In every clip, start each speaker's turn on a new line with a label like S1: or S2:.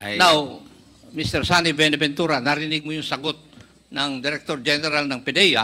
S1: Now, Mr. Sunny Benaventura, narinig mo yung sagot ng Director General ng PDEA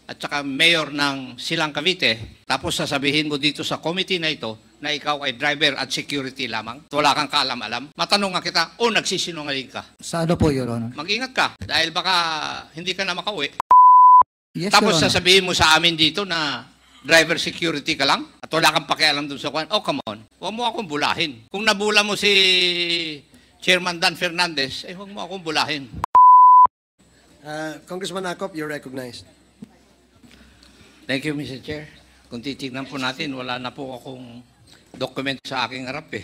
S1: at saka Mayor ng Silang Cavite, tapos sasabihin mo dito sa committee na ito na ikaw ay driver at security lamang? Wala kang kaalam-alam? Matanong nga kita, o nagsisinungaling ka?
S2: Sa ano po, Your Honor?
S1: Mag-ingat ka dahil baka hindi ka na makauwi.
S2: Yes,
S1: Tapos
S2: Your Honor.
S1: sasabihin mo sa amin dito na driver security ka lang at wala kang pakialam dun sa kwan. Oh, come on. Huwag mo akong bulahin. Kung nabula mo si Chairman Dan Fernandez, huwag mo akong bulahin.
S3: Congressman Acop, you're recognized.
S1: Thank you, Mr. Chair. Kung titignan po natin, wala na po akong document sa aking harap eh.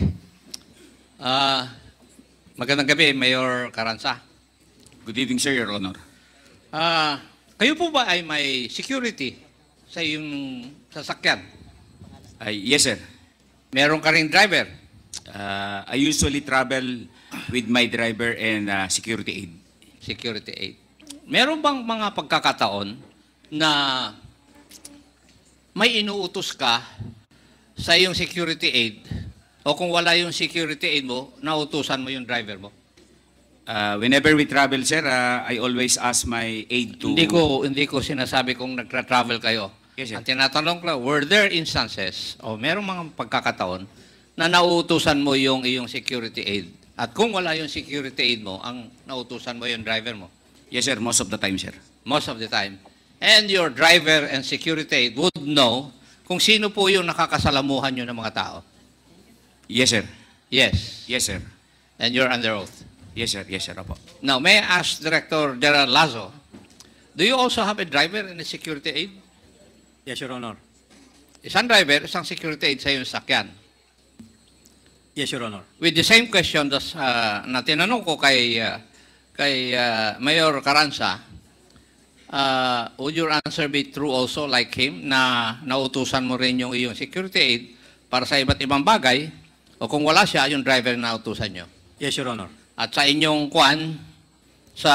S1: Magandang gabi, Mayor Carranza.
S4: Good evening, sir, Your Honor.
S1: Kayo po ba ay may security sa iyong sasakyan?
S4: Yes, sir.
S1: Meron ka ring driver?
S4: I usually travel with my driver and security aid.
S1: Security aid. Meron bang mga pagkakataon na may inuutos ka sa iyong security aid o kung wala yung security aid mo, nautusan mo yung driver mo?
S4: Whenever we travel, sir, I always ask my aid to...
S1: Hindi ko sinasabi kung nagtra-travel kayo.
S4: Yes, sir.
S1: Ang tinatanong ko, were there instances o merong mga pagkakataon na nauutusan mo yung iyong security aid? At kung wala yung security aid mo, ang nautusan mo yung driver mo?
S4: Yes, sir, most of the time, sir.
S1: Most of the time. And your driver and security aid would know kung sino po yung nakakasalamuhan nyo ng mga tao?
S4: Yes, sir.
S1: Yes.
S4: Yes, sir.
S1: And you're under oath?
S4: Yes, sir. Yes, sir. Opo.
S1: Now, may I ask Director General Lazo, do you also have a driver and a security aid?
S5: Yes, Your Honor.
S1: Isang driver, isang security aid sa iyong sakyan.
S5: Yes, Your Honor.
S1: With the same question na tinanong ko kay Mayor Carranza, would your answer be true also like him na nautusan mo rin yung iyong security aid para sa iba't ibang bagay o kung wala siya, yung driver na nautusan nyo?
S5: Yes, Your Honor.
S1: At sa inyong sa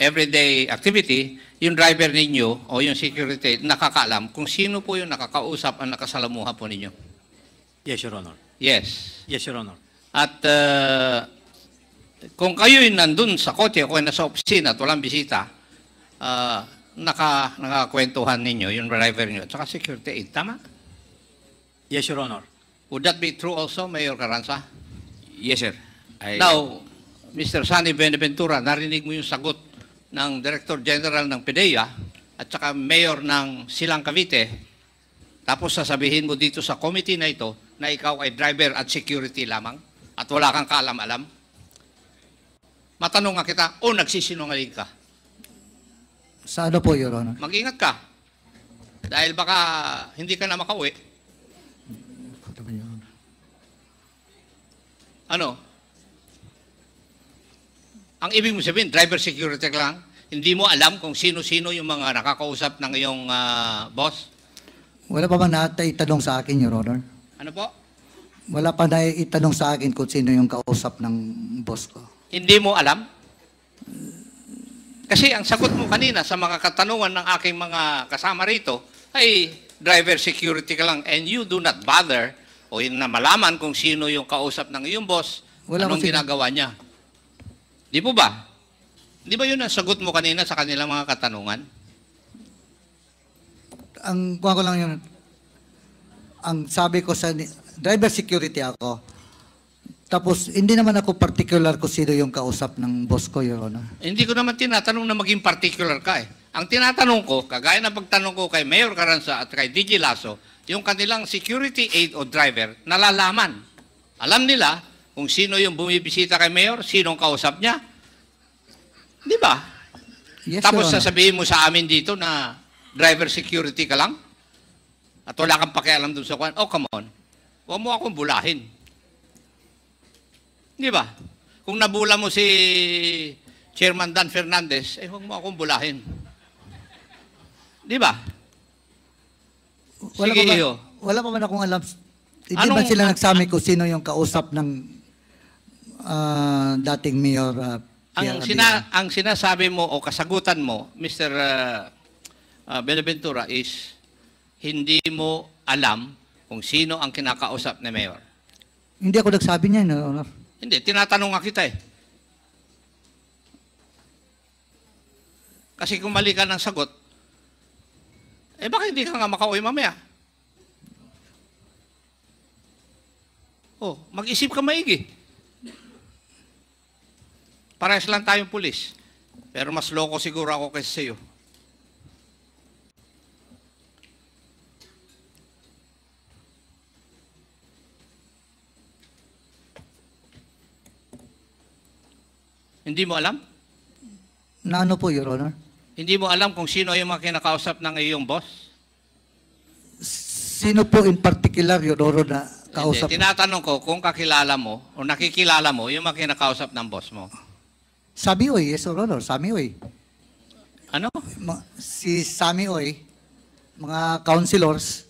S1: everyday activity, yung driver ninyo o yung security nakakaalam kung sino po yung nakakausap ang nakasalamuha po ninyo?
S5: Yes, Your Honor.
S1: Yes.
S5: Yes, Your Honor.
S1: At kung kayo'y nandun sa kotse o nasa opisina at walang bisita, nakakwentuhan ninyo yung driver nyo at saka security aid. Tama?
S5: Yes, Your Honor.
S1: Would that be true also, Mayor Carranza?
S4: Yes, sir.
S1: Now, Mr. Sunny Benaventura, narinig mo yung sagot ng Director General ng PDEA at saka Mayor ng Silang Cavite, tapos sasabihin mo dito sa committee na ito na ikaw ay driver at security lamang at wala kang kaalam-alam? Matanong nga kita, o nagsisinungaling ka?
S2: Sa ano po, Your Honor?
S1: Mag-ingat ka dahil baka hindi ka na makauwi. Ano? Ang ibig mo sabihin, driver security ka lang, hindi mo alam kung sino-sino yung mga nakakausap ng iyong boss?
S2: Wala pa ba naitanong sa akin, Your Honor?
S1: Ano po?
S2: Wala pa naitanong sa akin kung sino yung kausap ng boss ko.
S1: Hindi mo alam? Kasi ang sagot mo kanina sa mga katanungan ng aking mga kasama rito ay driver security ka lang and you do not bother o na malaman kung sino yung kausap ng iyong boss, anong ginagawa niya. Di po ba? Di ba yun ang sagot mo kanina sa kanilang mga katanungan?
S2: Kuha ko lang yun. Ang sabi ko sa driver security ako. Tapos, hindi naman ako particular kung sino yung kausap ng boss ko, Your Honor.
S1: Hindi ko naman tinatanong na maging particular ka eh. Ang tinatanong ko, kagaya ng pagtanong ko kay Mayor Carranza at kay DJ Lasso, yung kanilang security aid o driver, nalalaman. Alam nila kung sino yung bumibisita kay Mayor, sinong kausap niya. Di ba?
S2: Yes,
S1: Tapos
S2: Your Honor.
S1: sasabihin mo sa amin dito na driver security ka lang at wala kang pakialam dun sa kwan. Oh, come on. Huwag mo akong bulahin. Di ba? Kung nabula mo si Chairman Dan Fernandez, huwag mo akong bulahin. Di ba?
S2: Wala
S1: Sige,
S2: pa ba,
S1: iyo.
S2: wala pa man akong alam. Hindi
S1: Anong-
S2: ba sila nagsabi kung sino yung kausap ng dating Mayor Pierre Abila?
S1: Ang sinasabi mo o kasagutan mo, Mr. Benaventura, is hindi mo alam kung sino ang kinakausap ni Mayor.
S2: Hindi ako nagsabi niya, Your Honor.
S1: Hindi, tinatanong nga kita eh. Kasi kung mali ka ng sagot, bakit hindi ka nga makauwi mamaya? Mag-isip ka maigi. Parehas lang tayong pulis. Pero mas loko siguro ako kaysa sa'yo. Hindi mo alam?
S2: Na ano po, Your Honor?
S1: Hindi mo alam kung sino yung mga kinakausap ng iyong boss?
S2: Sino po in particular, Your Honor, na kausap?
S1: Hindi, tinatanong ko kung kakilala mo o nakikilala mo yung mga kinakausap ng boss mo.
S2: Sami Oy, yes, Your Honor, Sami Oy.
S1: Ano?
S2: Si Sami Oy, mga councilors.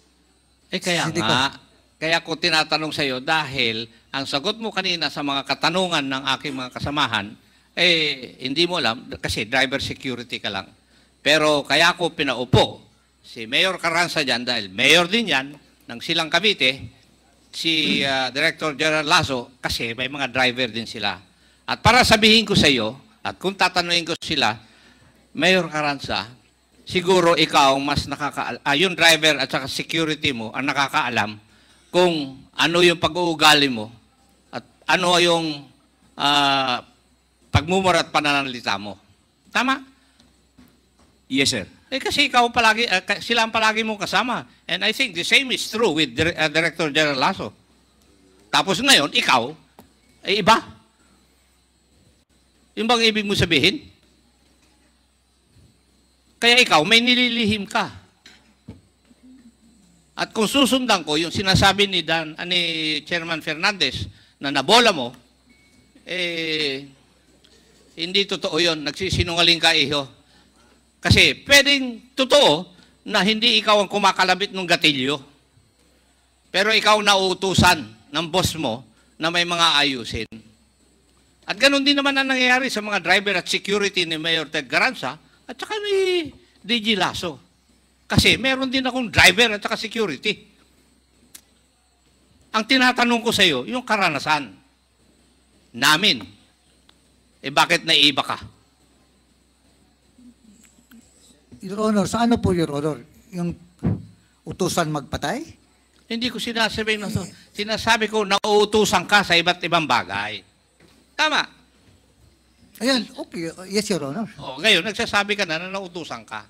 S1: Kaya
S2: Hindi
S1: nga. Kaya ko tinatanong sa iyo dahil ang sagot mo kanina sa mga katanungan ng aking mga kasamahan, hindi mo alam kasi driver security ka lang. Pero kaya ko pinaupo si Mayor Carranza dyan dahil mayor din yan ng Silang Cavite, si Director General Lasso kasi may mga driver din sila. At para sabihin ko sa iyo, at kung tatanungin ko sila, Mayor Carranza, siguro ikaw mas yung driver at saka security mo ang nakakaalam kung ano yung pag-uugali mo at ano yung pagmumura at pananalita mo. Tama?
S4: Yes, sir.
S1: Kasi ikaw palagi, sila ang palagi mong kasama. And I think the same is true with Director General Lasso. Tapos ngayon, ikaw, iba. Yung bang ibig mo sabihin? Kaya ikaw, may nililihim ka. At kung susundan ko, yung sinasabi ni Chairman Fernandez na nabola mo, hindi totoo yun. Nagsisinungaling ka, iho. Kasi pwedeng totoo na hindi ikaw ang kumakalabit ng gatilyo. Pero ikaw nauutusan ng boss mo na may mga ayusin. At ganun din naman ang nangyayari sa mga driver at security ni Mayor Ted Carranza at saka ni DG Lasso. Kasi meron din akong driver at saka security. Ang tinatanong ko sa iyo, yung karanasan namin, bakit naiiba ka?
S2: Your Honor, sa ano po, Your Honor? Yung utusan magpatay?
S1: Hindi ko sinasabi na to. Sinasabi ko na uutusan ka sa iba't ibang bagay. Tama.
S2: Ayan, okay. Yes, Your Honor.
S1: Ngayon, nagsasabi ka na nautusan ka.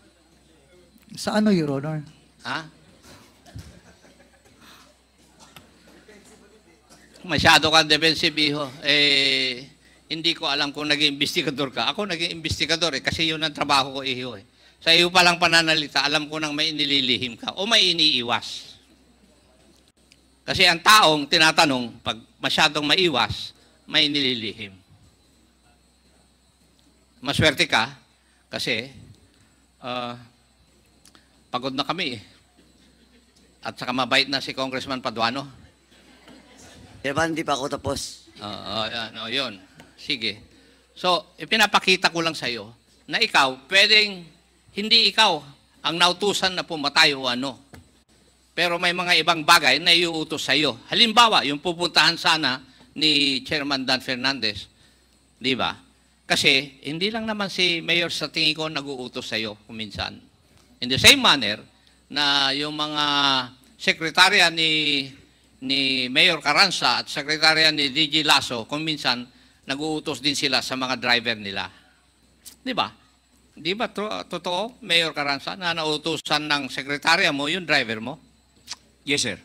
S2: Sa ano, Your Honor?
S1: Ha? Masyado kang defensive, iho. Hindi ko alam kung naging investigador ka. Ako naging investigador kasi yun ang trabaho ko, iho. Sa iyo palang pananalita, alam ko nang may inililihim ka o may iniiwas. Kasi ang taong tinatanong, pag masyadong maiwas, may inililihim. Maswerte ka kasi pagod na kami eh. At saka mabait na si Congressman Paduano.
S3: Chairman, hindi pa ako tapos.
S1: Yun. Sige. So, ipinapakita ko lang sa iyo na ikaw, pwedeng hindi ikaw ang nautusan na pumatay o ano. Pero may mga ibang bagay na iuutos sa iyo. Halimbawa, yung pupuntahan sana ni Chairman Dan Fernandez. Di ba? Kasi hindi lang naman si Mayor sa tingin ko nag-uutos sa iyo kuminsan. In the same manner na yung mga sekretarya ni Mayor Carranza at sekretarya ni DG Lasso kuminsan nag-uutos din sila sa mga driver nila. Di ba? Di ba totoo, Mayor Carranza, na nautusan ng sekretarya mo yung driver mo?
S4: Yes, sir.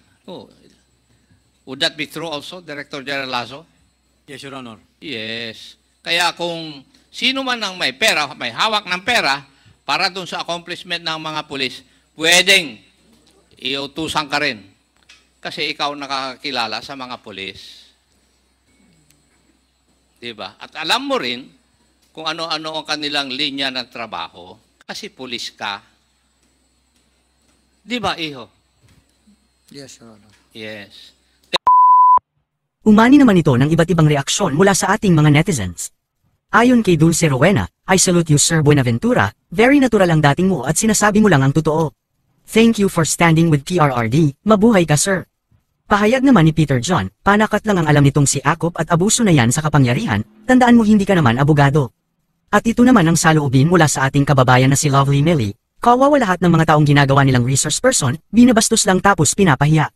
S1: Would that be true also, Director General Lasso?
S5: Yes, Your Honor.
S1: Yes. Kaya kung sino man ang may pera, may hawak ng pera, para dun sa accomplishment ng mga pulis, pwedeng iutusan ka rin. Kasi ikaw nakakilala sa mga pulis. Diba? At alam mo rin kung ano-ano ang kanilang linya ng trabaho kasi pulis ka. Diba, iho?
S2: Yes, Your Honor.
S1: Yes.
S6: Umani naman ito ng iba't ibang reaksyon mula sa ating mga netizens. Ayon kay Dulce Rowena, I salute you Sir Buenaventura, very natural ang dating mo at sinasabi mo lang ang totoo. Thank you for standing with PRRD, mabuhay ka sir. Pahayag naman ni Peter John, panakat lang ang alam nitong si Akop at abuso na yan sa kapangyarihan, tandaan mo hindi ka naman abogado. At ito naman ang saloobin mula sa ating kababayan na si Lovely Millie, kawawa lahat ng mga taong ginagawa nilang resource person, binabastos lang tapos pinapahiya.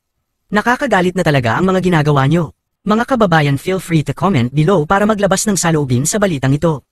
S6: Nakakagalit na talaga ang mga ginagawa nyo. Mga kababayan, feel free to comment below para maglabas ng saloobin sa balitang ito.